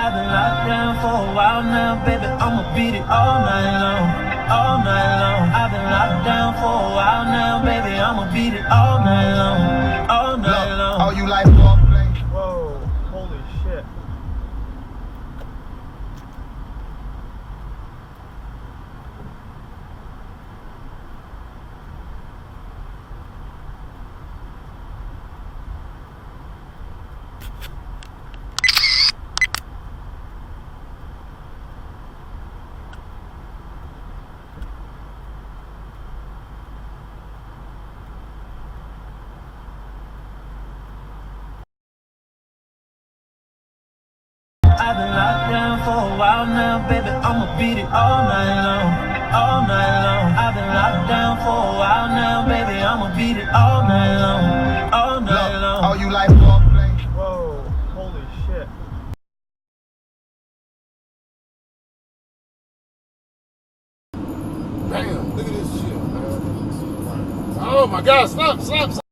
I've been locked down for a while now, baby. I'ma beat it all night long, all night long. I've been locked down for a while now, baby. I'ma beat it all night long, all night long. Oh, you like foreplay? Whoa, holy shit. I've been locked down for a while now, baby. I'ma beat it all night long, all night long. I've been locked down for a while now, baby. I'ma beat it all night long, all night long. Oh, you like foreplay? Whoa, holy shit. Damn, look at this shit, man. Oh my God, stop.